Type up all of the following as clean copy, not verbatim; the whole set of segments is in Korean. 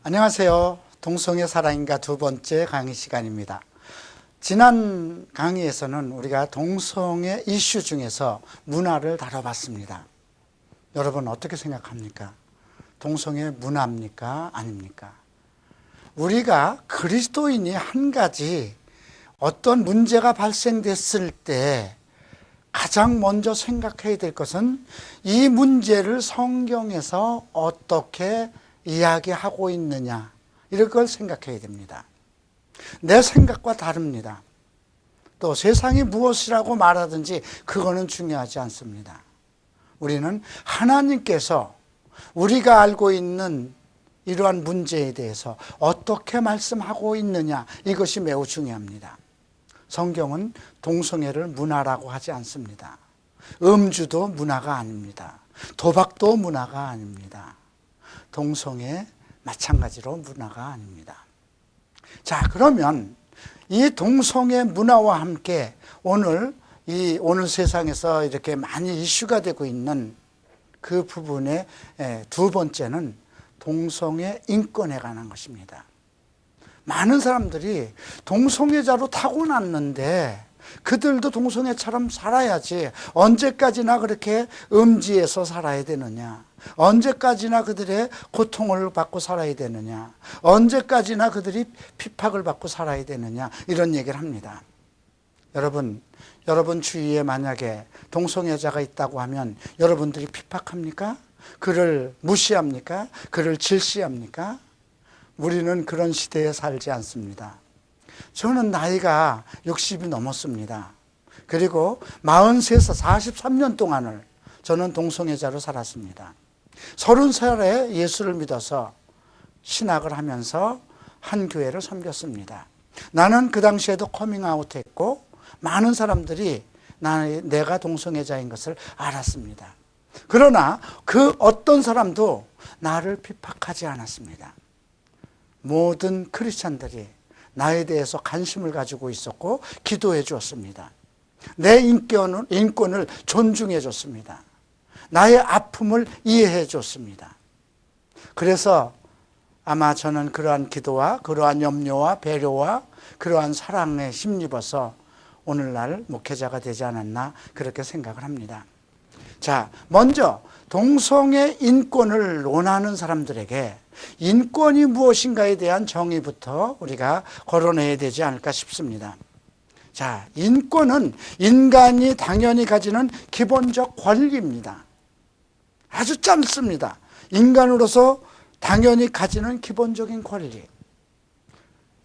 안녕하세요. 동성애 사랑인가 두 번째 강의 시간입니다. 지난 강의에서는 우리가 동성애 이슈 중에서 문화를 다뤄봤습니다. 여러분 어떻게 생각합니까? 동성애 문화입니까? 아닙니까? 우리가 그리스도인이 한 가지 어떤 문제가 발생됐을 때 가장 먼저 생각해야 될 것은 이 문제를 성경에서 어떻게 이야기하고 있느냐, 이런 걸 생각해야 됩니다. 내 생각과 다릅니다. 또 세상이 무엇이라고 말하든지 그거는 중요하지 않습니다. 우리는 하나님께서 우리가 알고 있는 이러한 문제에 대해서 어떻게 말씀하고 있느냐, 이것이 매우 중요합니다. 성경은 동성애를 문화라고 하지 않습니다. 음주도 문화가 아닙니다. 도박도 문화가 아닙니다. 동성애 마찬가지로 문화가 아닙니다. 자, 그러면 이 동성애 문화와 함께 오늘 세상에서 이렇게 많이 이슈가 되고 있는 그 부분의 두 번째는 동성애 인권에 관한 것입니다. 많은 사람들이 동성애자로 타고났는데 그들도 동성애처럼 살아야지, 언제까지나 그렇게 음지에서 살아야 되느냐, 언제까지나 그들의 고통을 받고 살아야 되느냐, 언제까지나 그들이 핍박을 받고 살아야 되느냐, 이런 얘기를 합니다. 여러분 주위에 만약에 동성애자가 있다고 하면 여러분들이 핍박합니까? 그를 무시합니까? 그를 질시합니까? 우리는 그런 시대에 살지 않습니다. 저는 나이가 60이 넘었습니다. 그리고 43살, 43년 동안을 저는 동성애자로 살았습니다. 30살에 예수를 믿어서 신학을 하면서 한 교회를 섬겼습니다. 나는 그 당시에도 커밍아웃 했고 많은 사람들이 내가 동성애자인 것을 알았습니다. 그러나 그 어떤 사람도 나를 핍박하지 않았습니다. 모든 크리스찬들이 나에 대해서 관심을 가지고 있었고 기도해 주었습니다. 내 인권을 존중해 줬습니다. 나의 아픔을 이해해 줬습니다. 그래서 아마 저는 그러한 기도와 그러한 염려와 배려와 그러한 사랑에 힘입어서 오늘날 목회자가 되지 않았나, 그렇게 생각을 합니다. 자, 먼저 동성애 인권을 논하는 사람들에게 인권이 무엇인가에 대한 정의부터 우리가 거론해야 되지 않을까 싶습니다. 자, 인권은 인간이 당연히 가지는 기본적 권리입니다. 아주 짧습니다. 인간으로서 당연히 가지는 기본적인 권리.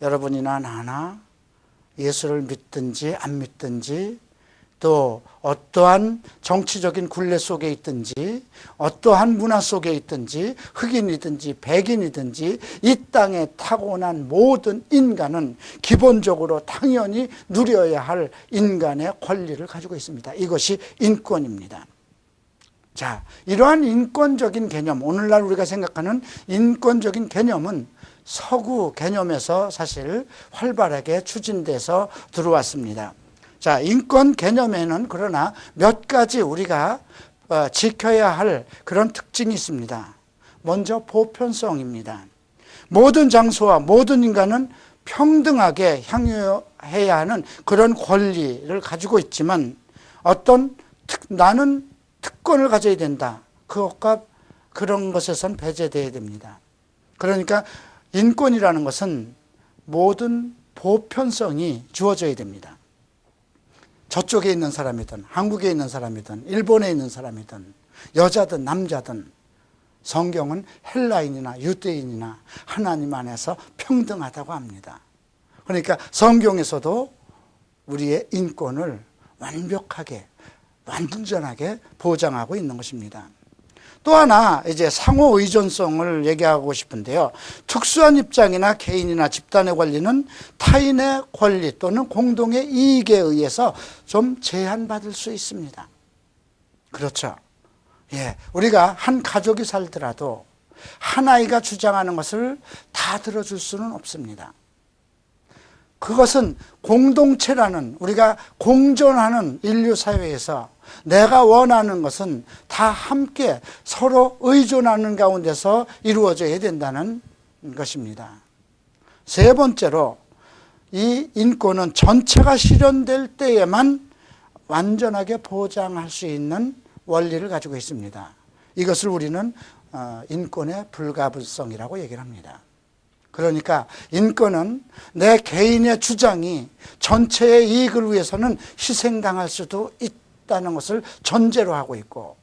여러분이나 나나 예수를 믿든지 안 믿든지, 또 어떠한 정치적인 굴레 속에 있든지, 어떠한 문화 속에 있든지, 흑인이든지 백인이든지 이 땅에 타고난 모든 인간은 기본적으로 당연히 누려야 할 인간의 권리를 가지고 있습니다. 이것이 인권입니다. 자, 이러한 인권적인 개념, 오늘날 우리가 생각하는 인권적인 개념은 서구 개념에서 사실 활발하게 추진돼서 들어왔습니다. 자, 인권 개념에는 그러나 몇 가지 우리가 지켜야 할 그런 특징이 있습니다. 먼저 보편성입니다. 모든 장소와 모든 인간은 평등하게 향유해야 하는 그런 권리를 가지고 있지만 나는 특권을 가져야 된다, 그것과 그런 것에선 배제되어야 됩니다. 그러니까 인권이라는 것은 모든 보편성이 주어져야 됩니다. 저쪽에 있는 사람이든 한국에 있는 사람이든 일본에 있는 사람이든 여자든 남자든 성경은 헬라인이나 유대인이나 하나님 안에서 평등하다고 합니다. 그러니까 성경에서도 우리의 인권을 완벽하게, 완전하게 보장하고 있는 것입니다. 또 하나 이제 상호 의존성을 얘기하고 싶은데요. 특수한 입장이나 개인이나 집단의 권리는 타인의 권리 또는 공동의 이익에 의해서 좀 제한받을 수 있습니다. 그렇죠. 예, 우리가 한 가족이 살더라도 한 아이가 주장하는 것을 다 들어줄 수는 없습니다. 그것은 공동체라는, 우리가 공존하는 인류 사회에서 내가 원하는 것은 다 함께 서로 의존하는 가운데서 이루어져야 된다는 것입니다. 세 번째로 이 인권은 전체가 실현될 때에만 완전하게 보장할 수 있는 원리를 가지고 있습니다. 이것을 우리는 인권의 불가분성이라고 얘기를 합니다. 그러니까 인권은 내 개인의 주장이 전체의 이익을 위해서는 희생당할 수도 있다는 것을 전제로 하고 있고,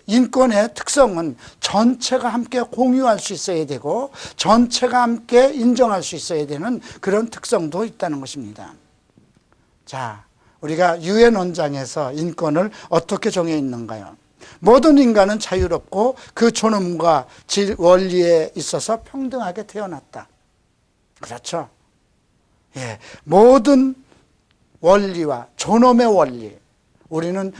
인권의 특성은 전체가 함께 공유할 수 있어야 되고 전체가 함께 인정할 수 있어야 되는 그런 특성도 있다는 것입니다. 자, 우리가 유엔 원장에서 인권을 어떻게 정해 있는가요? 모든 인간은 자유롭고 그 존엄과 원리에 있어서 평등하게 태어났다. 그렇죠? 예, 모든 원리와 존엄의 원리, 우리는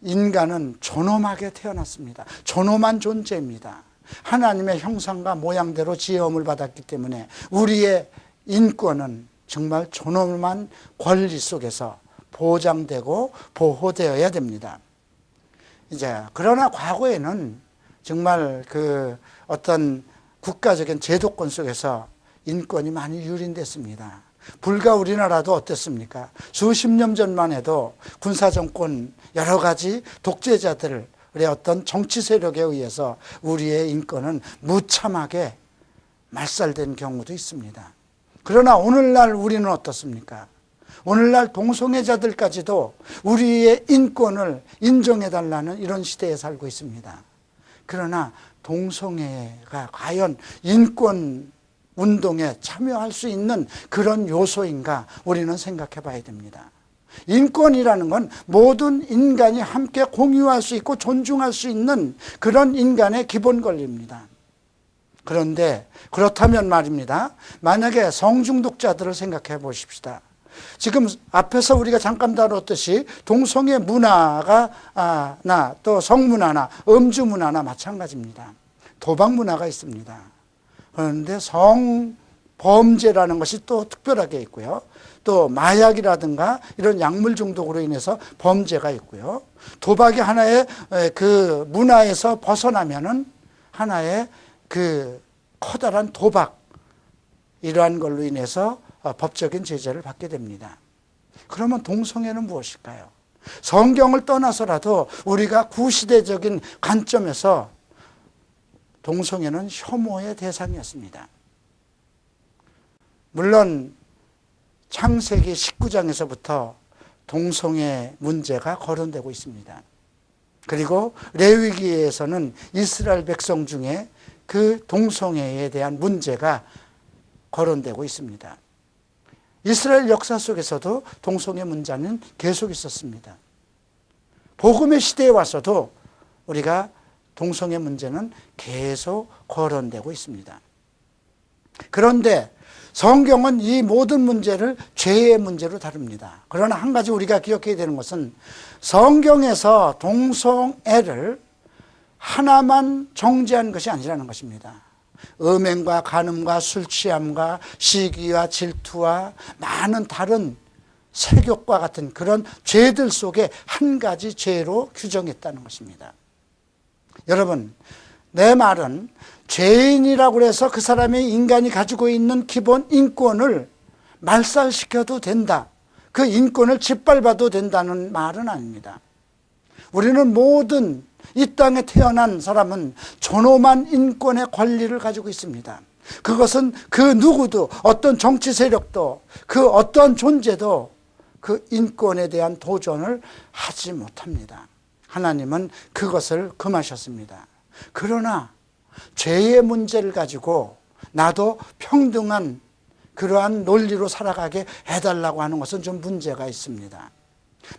인간은 존엄하게 태어났습니다. 존엄한 존재입니다. 하나님의 형상과 모양대로 지음을 받았기 때문에 우리의 인권은 정말 존엄한 권리 속에서 보장되고 보호되어야 됩니다. 그러나 과거에는 정말 어떤 국가적인 제도권 속에서 인권이 많이 유린됐습니다. 불과 우리나라도 어땠습니까? 수십 년 전만 해도 군사정권, 여러 가지 독재자들의 어떤 정치 세력에 의해서 우리의 인권은 무참하게 말살된 경우도 있습니다. 그러나 오늘날 우리는 어떻습니까? 오늘날 동성애자들까지도 우리의 인권을 인정해달라는 이런 시대에 살고 있습니다. 그러나 동성애가 과연 인권 운동에 참여할 수 있는 그런 요소인가 우리는 생각해 봐야 됩니다. 인권이라는 건 모든 인간이 함께 공유할 수 있고 존중할 수 있는 그런 인간의 기본 권리입니다. 그런데 그렇다면 말입니다. 만약에 성중독자들을 생각해 보십시다. 지금 앞에서 우리가 잠깐 다뤘듯이 동성애 문화가 또 성문화나 음주문화나 마찬가지입니다. 도박 문화가 있습니다. 그런데 성범죄라는 것이 또 특별하게 있고요. 또 마약이라든가 이런 약물 중독으로 인해서 범죄가 있고요. 도박이 하나의 그 문화에서 벗어나면은 하나의 그 커다란 도박, 이러한 걸로 인해서 법적인 제재를 받게 됩니다. 그러면 동성애는 무엇일까요? 성경을 떠나서라도 우리가 구시대적인 관점에서 동성애는 혐오의 대상이었습니다. 물론 창세기 19장에서부터 동성애 문제가 거론되고 있습니다. 그리고 레위기에서는 이스라엘 백성 중에 그 동성애에 대한 문제가 거론되고 있습니다. 이스라엘 역사 속에서도 동성애 문제는 계속 있었습니다. 복음의 시대에 와서도 우리가 동성애 문제는 계속 거론되고 있습니다. 그런데 성경은 이 모든 문제를 죄의 문제로 다룹니다. 그러나 한 가지 우리가 기억해야 되는 것은 성경에서 동성애를 하나만 정죄한 것이 아니라는 것입니다. 음행과 간음과 술 취함과 시기와 질투와 많은 다른 세욕과 같은 그런 죄들 속에 한 가지 죄로 규정했다는 것입니다. 여러분, 내 말은 죄인이라고 해서 그 사람의 인간이 가지고 있는 기본 인권을 말살시켜도 된다, 그 인권을 짓밟아도 된다는 말은 아닙니다. 우리는 모든 이 땅에 태어난 사람은 존엄한 인권의 권리를 가지고 있습니다. 그것은 그 누구도, 어떤 정치 세력도, 그 어떤 존재도 그 인권에 대한 도전을 하지 못합니다. 하나님은 그것을 금하셨습니다. 그러나 죄의 문제를 가지고 나도 평등한 그러한 논리로 살아가게 해달라고 하는 것은 좀 문제가 있습니다.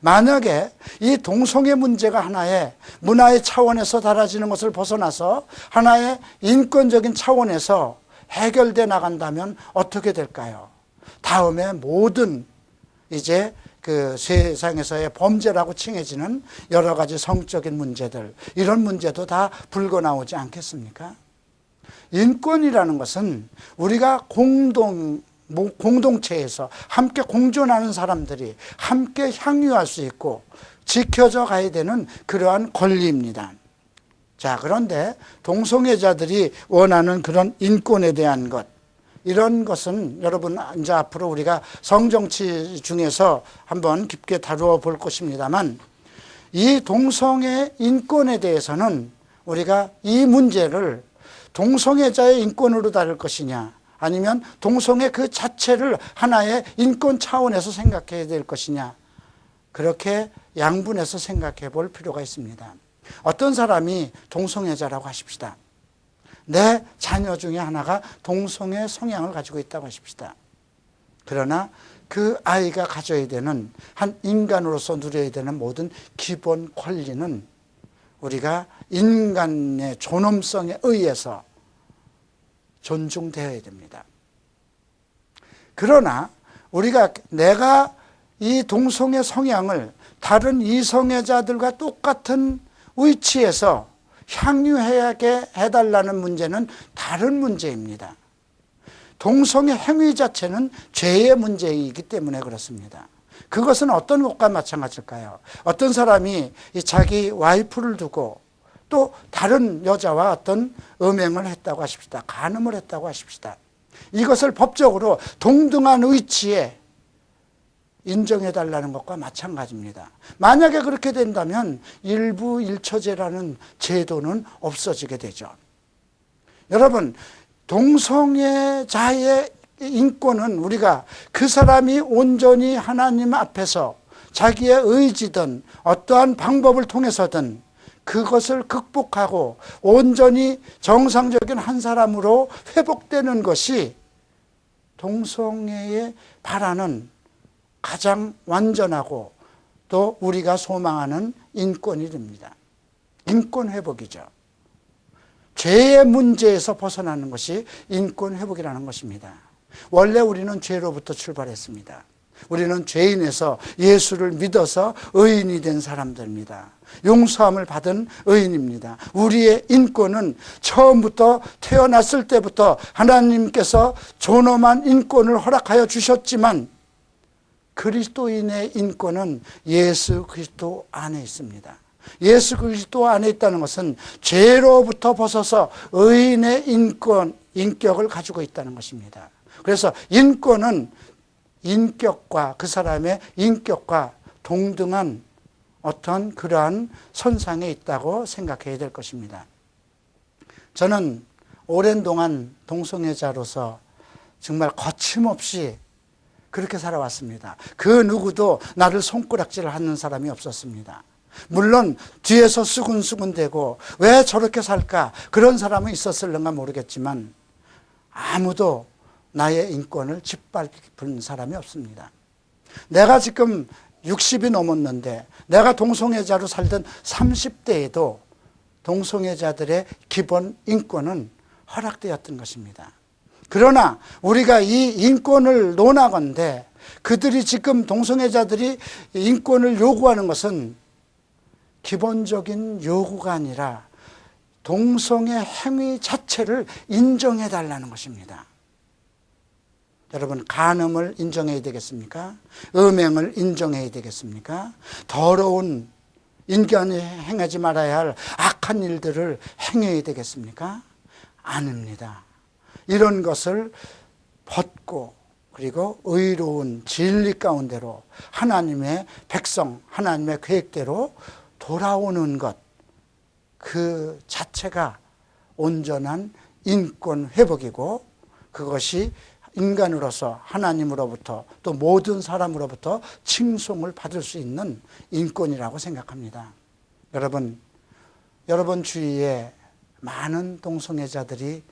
만약에 이 동성애 문제가 하나의 문화의 차원에서 달라지는 것을 벗어나서 하나의 인권적인 차원에서 해결돼 나간다면 어떻게 될까요? 다음에 모든 이제 그 세상에서의 범죄라고 칭해지는 여러 가지 성적인 문제들, 이런 문제도 다 불거나오지 않겠습니까? 인권이라는 것은 우리가 공동체에서 함께 공존하는 사람들이 함께 향유할 수 있고 지켜져 가야 되는 그러한 권리입니다. 자, 그런데 동성애자들이 원하는 그런 인권에 대한 것, 이런 것은 여러분 이제 앞으로 우리가 성정치 중에서 한번 깊게 다루어 볼 것입니다만, 이 동성애 인권에 대해서는 우리가 이 문제를 동성애자의 인권으로 다룰 것이냐, 아니면 동성애 그 자체를 하나의 인권 차원에서 생각해야 될 것이냐, 그렇게 양분해서 생각해 볼 필요가 있습니다. 어떤 사람이 동성애자라고 하십시다. 내 자녀 중에 하나가 동성애 성향을 가지고 있다고 하십시다. 그러나 그 아이가 가져야 되는, 한 인간으로서 누려야 되는 모든 기본 권리는 우리가 인간의 존엄성에 의해서 존중되어야 됩니다. 그러나 우리가 내가 이 동성애 성향을 다른 이성애자들과 똑같은 위치에서 향유하게 해달라는 문제는 다른 문제입니다. 동성애 행위 자체는 죄의 문제이기 때문에 그렇습니다. 그것은 어떤 것과 마찬가지일까요? 어떤 사람이 자기 와이프를 두고 또 다른 여자와 어떤 음행을 했다고 하십시다. 간음을 했다고 하십시다. 이것을 법적으로 동등한 위치에 인정해달라는 것과 마찬가지입니다. 만약에 그렇게 된다면 일부 일처제라는 제도는 없어지게 되죠. 여러분, 동성애자의 인권은 우리가 그 사람이 온전히 하나님 앞에서 자기의 의지든 어떠한 방법을 통해서든 그것을 극복하고 온전히 정상적인 한 사람으로 회복되는 것이 동성애에 바라는 가장 완전하고 또 우리가 소망하는 인권이 됩니다. 인권 회복이죠. 죄의 문제에서 벗어나는 것이 인권 회복이라는 것입니다. 원래 우리는 죄로부터 출발했습니다. 우리는 죄인에서 예수를 믿어서 의인이 된 사람들입니다. 용서함을 받은 의인입니다. 우리의 인권은 처음부터 태어났을 때부터 하나님께서 존엄한 인권을 허락하여 주셨지만 그리스도인의 인권은 예수 그리스도 안에 있습니다. 예수 그리스도 안에 있다는 것은 죄로부터 벗어서 의인의 인권, 인격을 가지고 있다는 것입니다. 그래서 인권은 인격과 그 사람의 인격과 동등한 어떤 그러한 선상에 있다고 생각해야 될 것입니다. 저는 오랜 동안 동성애자로서 정말 거침없이 그렇게 살아왔습니다. 그 누구도 나를 손가락질을 하는 사람이 없었습니다. 물론 뒤에서 수근수근대고 왜 저렇게 살까 그런 사람은 있었을런가 모르겠지만 아무도 나의 인권을 짓밟은 사람이 없습니다. 내가 지금 60이 넘었는데 내가 동성애자로 살던 30대에도 동성애자들의 기본 인권은 허락되었던 것입니다. 그러나 우리가 이 인권을 논하건대 그들이 지금 동성애자들이 인권을 요구하는 것은 기본적인 요구가 아니라 동성애 행위 자체를 인정해달라는 것입니다. 여러분, 간음을 인정해야 되겠습니까? 음행을 인정해야 되겠습니까? 더러운 인간이 행하지 말아야 할 악한 일들을 행해야 되겠습니까? 아닙니다. 이런 것을 벗고 그리고 의로운 진리 가운데로 하나님의 백성, 하나님의 계획대로 돌아오는 것, 그 자체가 온전한 인권 회복이고 그것이 인간으로서 하나님으로부터 또 모든 사람으로부터 칭송을 받을 수 있는 인권이라고 생각합니다. 여러분 주위에 많은 동성애자들이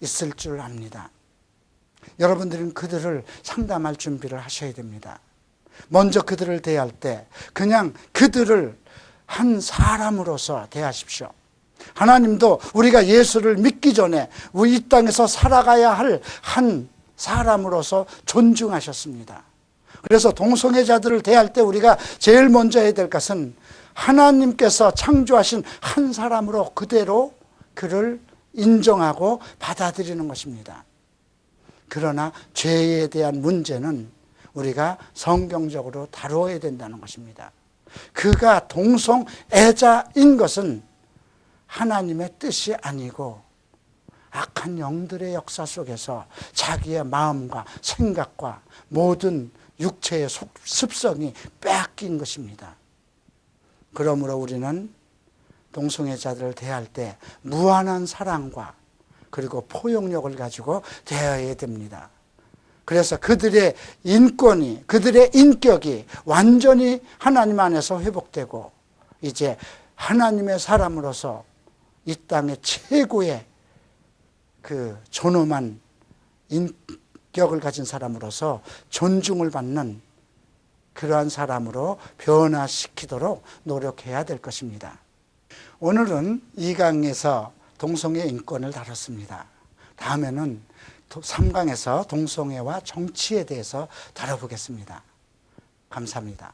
있을 줄 압니다. 여러분들은 그들을 상담할 준비를 하셔야 됩니다. 먼저 그들을 대할 때 그냥 그들을 한 사람으로서 대하십시오. 하나님도 우리가 예수를 믿기 전에 우리 이 땅에서 살아가야 할 한 사람으로서 존중하셨습니다. 그래서 동성애자들을 대할 때 우리가 제일 먼저 해야 될 것은 하나님께서 창조하신 한 사람으로 그대로 그를 인정하고 받아들이는 것입니다. 그러나 죄에 대한 문제는 우리가 성경적으로 다루어야 된다는 것입니다. 그가 동성애자인 것은 하나님의 뜻이 아니고 악한 영들의 역사 속에서 자기의 마음과 생각과 모든 육체의 습성이 빼앗긴 것입니다. 그러므로 우리는 동성애자들을 대할 때 무한한 사랑과 그리고 포용력을 가지고 대해야 됩니다. 그래서 그들의 인권이, 그들의 인격이 완전히 하나님 안에서 회복되고 이제 하나님의 사람으로서 이 땅의 최고의 그 존엄한 인격을 가진 사람으로서 존중을 받는 그러한 사람으로 변화시키도록 노력해야 될 것입니다. 오늘은 2강에서 동성애 인권을 다뤘습니다. 다음에는 3강에서 동성애와 정치에 대해서 다뤄보겠습니다. 감사합니다.